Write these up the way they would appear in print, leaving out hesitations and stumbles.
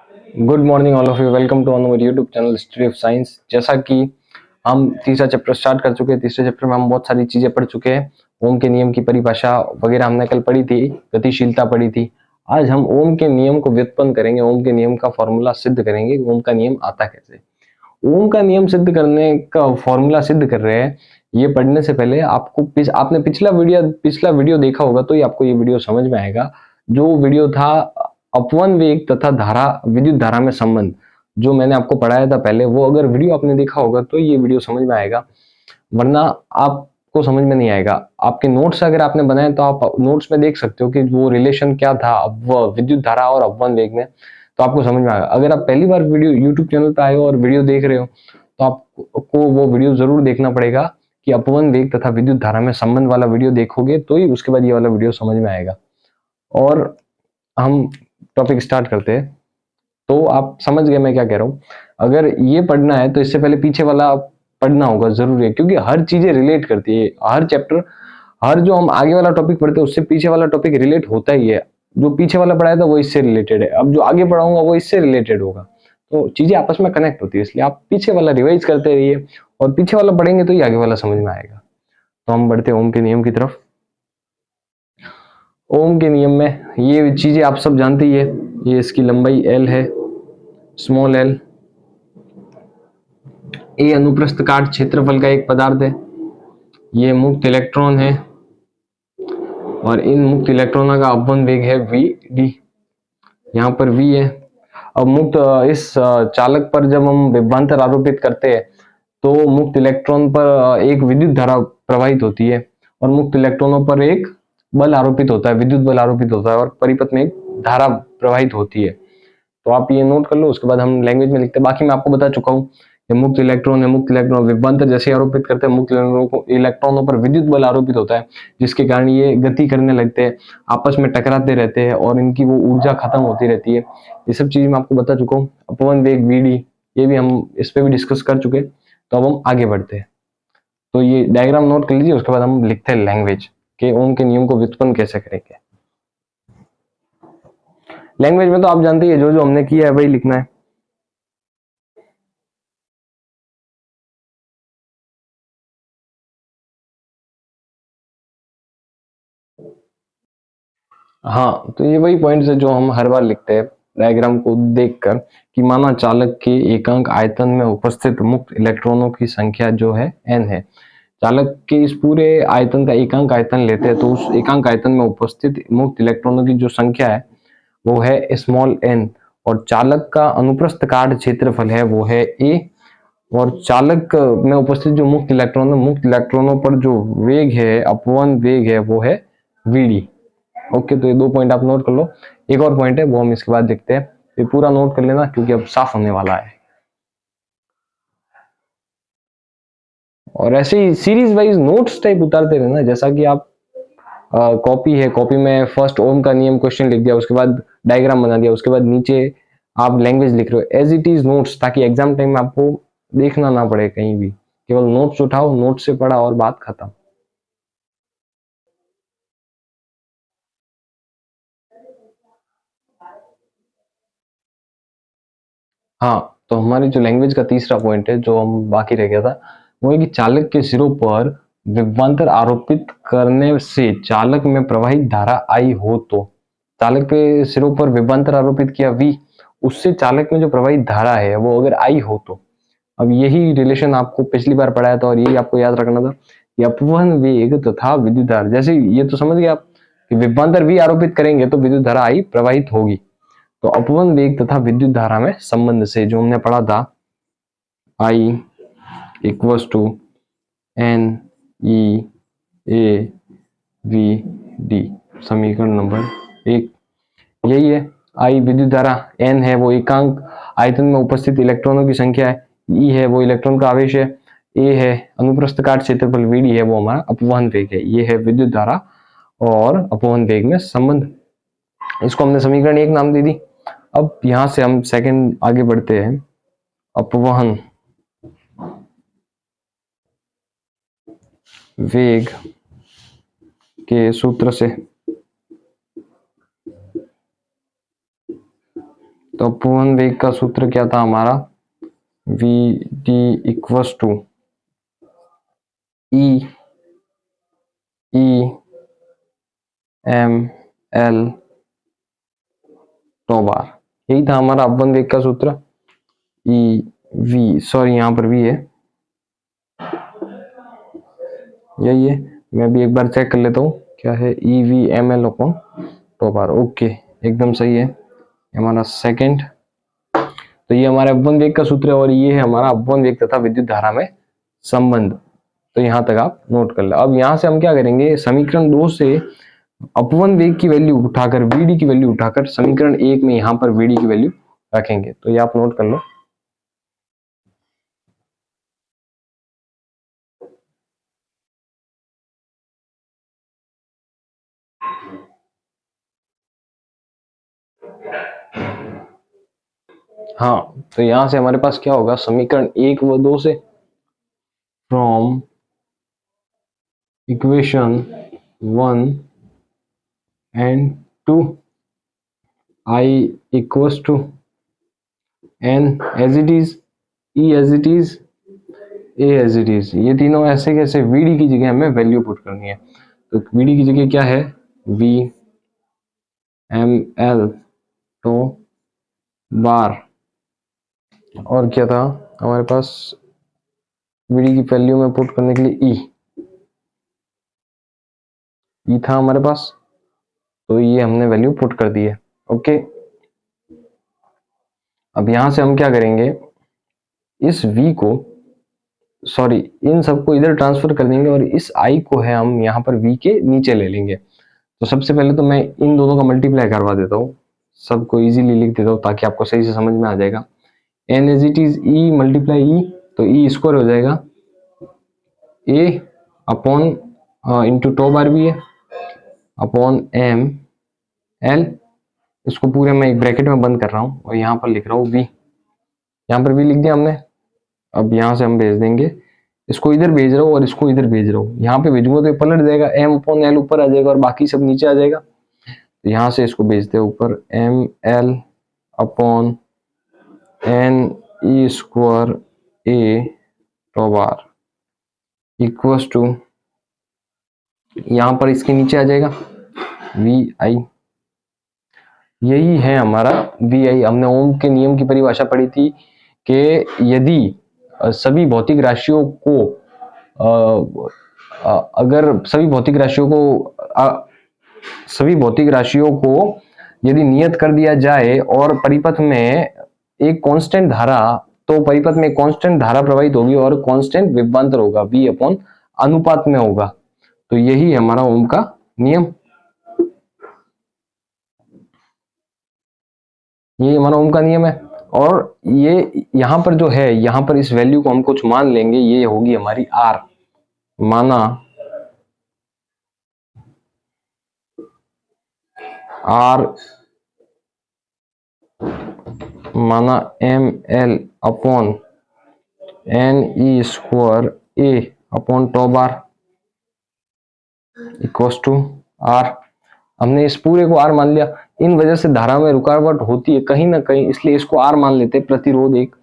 Good morning all of you, welcome to our YouTube channel history of science. जैसा कि हम तीसरा chapter start कर चुके हैं, तीसरे चैप्टर में हम बहुत सारी चीजें पढ़ चुके हैं। ओम के नियम की परिभाषा वगैरह हमने कल पढ़ी थी, गतिशीलता पढ़ी थी। आज हम ओम के नियम को व्युत्पन्न करेंगे, ओम के नियम का फॉर्मूला सिद्ध करेंगे। ओम का नियम आता कैसे, ओम का नियम सिद्ध करने का फॉर्मूला सिद्ध कर रहे हैं। ये पढ़ने से पहले आपने पिछला वीडियो देखा होगा तो ही आपको ये वीडियो समझ में आएगा। जो वीडियो था अपवन वेग तथा धारा, विद्युत धारा में संबंध, जो मैंने आपको पढ़ाया था पहले, वो अगर वीडियो आपने देखा होगा तो ये वीडियो समझ में आएगा, वरना आपको समझ में नहीं आएगा। आपके नोट्स अगर आपने बनाए तो आप नोट्स में देख सकते हो कि वो रिलेशन क्या था विद्युत धारा और अपवन वेग में, तो आपको समझ में आएगा। अगर आप पहली बार वीडियो यूट्यूब चैनल पे आए हो और वीडियो देख रहे हो तो आपको वो वीडियो जरूर देखना पड़ेगा कि अपवन वेग तथा विद्युत धारा में संबंध वाला वीडियो देखोगे तो ही उसके बाद ये वाला वीडियो समझ में आएगा। और हम टॉपिक स्टार्ट करते हैं। तो आप समझ गए मैं क्या कह रहा हूँ। अगर ये पढ़ना है तो इससे पहले पीछे वाला पढ़ना होगा, जरूरी है, क्योंकि हर चीजें रिलेट करती है। हर चैप्टर, हर जो हम आगे वाला टॉपिक पढ़ते हैं उससे पीछे वाला टॉपिक रिलेट होता ही है। जो पीछे वाला पढ़ाया था वो इससे रिलेटेड है, अब जो आगे पढ़ाऊंगा वो इससे रिलेटेड होगा। तो चीजें आपस में कनेक्ट होती है, इसलिए आप पीछे वाला रिवाइज करते रहिए और पीछे वाला पढ़ेंगे तो ही आगे वाला समझ में आएगा। तो हम बढ़ते ओम के नियम की तरफ। ओम के नियम में ये चीजें आप सब जानते ही है। ये इसकी लंबाई L है, स्मॉल l। ए अनुप्रस्थ काट क्षेत्रफल का एक पदार्थ है। ये मुक्त इलेक्ट्रॉन है और इन मुक्त इलेक्ट्रॉनों का अपवन वेग है v_d। यहाँ पर v है। अब मुक्त इस चालक पर जब हम विभवांतर आरोपित करते हैं तो मुक्त इलेक्ट्रॉन पर एक विद्युत धारा प्रवाहित होती है और मुक्त इलेक्ट्रॉनों पर एक बल आरोपित होता है, विद्युत बल आरोपित होता है और परिपथ में एक धारा प्रवाहित होती है। तो आप ये नोट कर लो, उसके बाद हम लैंग्वेज में लिखते हैं। बाकी मैं आपको बता चुका हूँ, ये मुक्त इलेक्ट्रॉन है, मुक्त इलेक्ट्रॉन विभवांतर जैसे आरोपित करते हैं, मुक्त इलेक्ट्रॉनों पर विद्युत बल आरोपित होता है, जिसके कारण ये गति करने लगते हैं, आपस में टकराते रहते हैं और इनकी वो ऊर्जा खत्म होती रहती है। ये सब चीज मैं आपको बता चुका हूँ। अपवन वेग v_d, ये भी हम इस पे भी डिस्कस कर चुके। तो अब हम आगे बढ़ते हैं। तो ये डायग्राम नोट कर लीजिए, उसके बाद हम लिखते हैं लैंग्वेज के ओम के नियम को व्युत्पन्न कैसे करेंगे। लैंग्वेज में तो आप जानते हैं, जो जो हमने किया है वही लिखना है। हाँ, तो ये वही पॉइंट्स है जो हम हर बार लिखते हैं डायग्राम को देखकर, कि माना चालक के एकांक आयतन में उपस्थित मुक्त इलेक्ट्रॉनों की संख्या जो है n है। चालक के इस पूरे आयतन का एकांक आयतन लेते हैं तो उस एकांक आयतन में उपस्थित मुक्त इलेक्ट्रॉनों की जो संख्या है वो है स्मॉल n। और चालक का अनुप्रस्थ काट क्षेत्रफल है वो है a। और चालक में उपस्थित जो मुक्त इलेक्ट्रॉनों पर जो वेग है, अपवन वेग है, वो है v_d। ओके, तो ये दो पॉइंट आप नोट कर लो। एक और पॉइंट है वो हम इसके बाद देखते हैं। ये पूरा नोट कर लेना क्योंकि अब साफ होने वाला है। और ऐसे ही सीरीज वाइज नोट्स टाइप उतारते रहना, जैसा कि आप कॉपी है, कॉपी में फर्स्ट ओम का नियम क्वेश्चन लिख दिया, उसके बाद डायग्राम बना दिया, उसके बाद नीचे आप लैंग्वेज लिख रहे हो एज इट इज नोट्स, ताकि एग्जाम टाइम में आपको देखना ना पड़े कहीं भी। केवल नोट्स उठाओ, नोट्स से पढ़ा और बात खत्म। हाँ, तो हमारी जो लैंग्वेज का तीसरा पॉइंट है जो हम बाकी रह गया था, वो है कि चालक के सिरों पर विभवांतर आरोपित करने से चालक में प्रवाहित धारा आई हो तो, चालक के सिरों पर विभवांतर आरोपित किया v, उससे चालक में जो प्रवाहित धारा है वो अगर आई हो तो। अब यही रिलेशन आपको पिछली बार पढ़ाया था और यही आपको याद रखना था कि अपवहन वेग तथा विद्युत धारा, जैसे ये तो समझ गए आप कि विभवांतर v आरोपित करेंगे तो विद्युत धारा आई प्रवाहित होगी। तो अपवन वेग तथा विद्युत धारा में संबंध से जो हमने पढ़ा था, I equals to N E A V D, समीकरण नंबर 1 यही है। I विद्युत धारा, n है वो एकांक आयतन में उपस्थित इलेक्ट्रॉनों की संख्या है, E है वो इलेक्ट्रॉन का आवेश है, A है अनुप्रस्थ काट क्षेत्रफल, V_d है वो हमारा अपवहन वेग है। ये है विद्युत धारा और अपवहन वेग में संबंध। इसको हमने समीकरण 1 नाम दे दी। अब यहां से हम सेकंड आगे बढ़ते हैं। अपवहन वेग के सूत्र से तो अपवन वेग का सूत्र क्या था हमारा, V D equals to E M L to bar. यही था हमारा अपवन वेग का सूत्र। ई वी, सॉरी यहां पर वी है, यही है। मैं भी एक बार चेक कर लेता हूँ क्या है, E V M L upon tau bar. Okay, एकदम सही है हमारा सेकंड। तो ये हमारा अपवन वेग का सूत्र है और ये है हमारा अपवन वेग तथा विद्युत धारा में संबंध। तो यहां तक आप नोट कर लो। अब यहां से हम क्या करेंगे, समीकरण 2 से अपवन वेग की वैल्यू उठाकर, वीडी की वैल्यू उठाकर समीकरण 1 में यहां पर वीडी की वैल्यू रखेंगे। तो ये आप नोट कर लो। हाँ, तो यहां से हमारे पास क्या होगा, समीकरण 1 व 2 से, from equation 1 and 2 I equals to N as it is, E as it is, A as it is. ये तीनों ऐसे कैसे, वीडी की जगह हमें वैल्यू पुट करनी है। तो वीडी की जगह क्या है, वी एम एल टो बार, और क्या था हमारे पास वीडी की वैल्यू में पुट करने के लिए ई था हमारे पास। तो ये हमने वैल्यू पुट कर दी है। ओके, अब यहां से हम क्या करेंगे, इस v को, सॉरी इन सबको इधर ट्रांसफर कर देंगे और इस i को है हम यहाँ पर v के नीचे ले लेंगे। तो सबसे पहले तो मैं इन दोनों का मल्टीप्लाई करवा देता हूँ, सबको इजीली लिख देता हूँ ताकि आपको सही से समझ में आ जाएगा। n as it is e multiply e, तो e स्क्वायर हो जाएगा a upon into tau bar भी है अपॉन m l, इसको पूरे मैं एक ब्रैकेट में बंद कर रहा हूँ और यहाँ पर लिख रहा हूँ v, यहाँ पर v लिख दिया हमने। अब यहाँ से हम भेज देंगे, इसको इधर भेज रहा हूँ और इसको इधर भेज रहा हूँ। यहाँ पे भेजूंगा तो ये पलट जाएगा, m अपॉन l ऊपर आ जाएगा और बाकी सब नीचे आ जाएगा। तो यहाँ से इसको भेजते हैं ऊपर, m l upon n e square a tau bar equals to, यहाँ पर इसके नीचे आ जाएगा vi। यही है हमारा vi। हमने ओम के नियम की परिभाषा पढ़ी थी कि यदि सभी भौतिक राशियों को अगर सभी भौतिक राशियों को यदि नियत कर दिया जाए और परिपथ में एक कांस्टेंट धारा, तो परिपथ में कांस्टेंट धारा प्रवाहित होगी और कांस्टेंट विभवांतर होगा, v अपॉन अनुपात में होगा। तो यही हमारा ओम का नियम, ये हमारा ओम का नियम है। और ये यहां पर जो है, यहां पर इस वैल्यू को हम कुछ मान लेंगे, ये होगी हमारी R, माना R माना ml upon n e square a upon tau bar equals to R। हमने इस पूरे को R मान लिया। इन वजह से धारा में रुकावट होती है कहीं ना कहीं, इसलिए इसको R मान लेते, प्रतिरोध एक,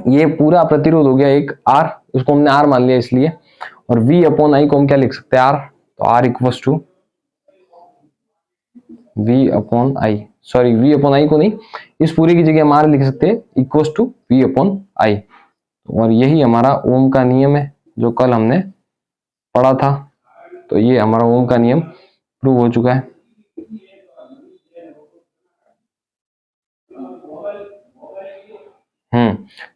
ये पूरा प्रतिरोध हो गया एक R, इसको हमने R मान लिया इसलिए। और V अपॉन I को हम क्या लिख सकते हैं, R, तो R equals to V upon I, sorry V upon I को नहीं, इस पूरे की जगह हम R लिख सकते हैं equals to V upon I। और यही हमारा ओम का नियम है जो कल हमने पढ़ा था। तो ये हमारा ओम का नियम प्रूव हो चुका है।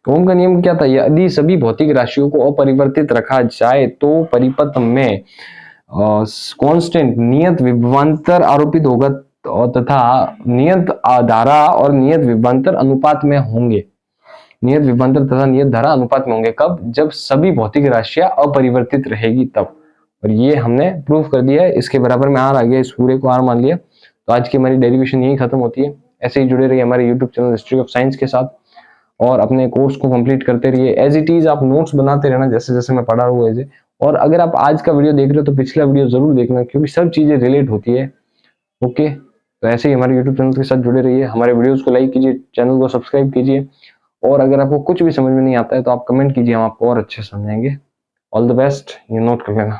ओम का नियम क्या था, यदि सभी भौतिक राशियों को अपरिवर्तित रखा जाए तो परिपथ में कांस्टेंट नियत विभवांतर आरोपित होगा तथा नियत धारा और नियत विभवांतर अनुपात में होंगे। नियत विभवांतर तथा नियत धारा अनुपात में होंगे कब, जब सभी भौतिक राशियां अपरिवर्तित रहेगी तब। और ये हमने प्रूफ कर दिया है, इसके बराबर में R आ गया, इस पूरे को R मान लिया। तो आज की हमारी डेरिवेशन यही खत्म होती है। ऐसे ही जुड़े रहिए हमारे YouTube channel history of science के साथ और अपने कोर्स को कंप्लीट करते रहिए। एज इट इज आप नोट्स बनाते रहना जैसे जैसे मैं पढ़ा रहा हूँ ऐसे। और अगर आप आज का वीडियो देख रहे हो तो पिछला वीडियो जरूर देखना, क्योंकि सब चीजें रिलेट होती है। ओके, तो तो ऐसे ही हमारे यूट्यूब चैनल के साथ जुड़े रहिए, हमारे वीडियोस को लाइक कीजिए, चैनल को सब्सक्राइब कीजिए, और अगर आपको कुछ भी समझ में नहीं आता है तो आप कमेंट कीजिए, हम आपको और अच्छे से समझाएंगे। ऑल द बेस्ट, ये नोट कर लेना।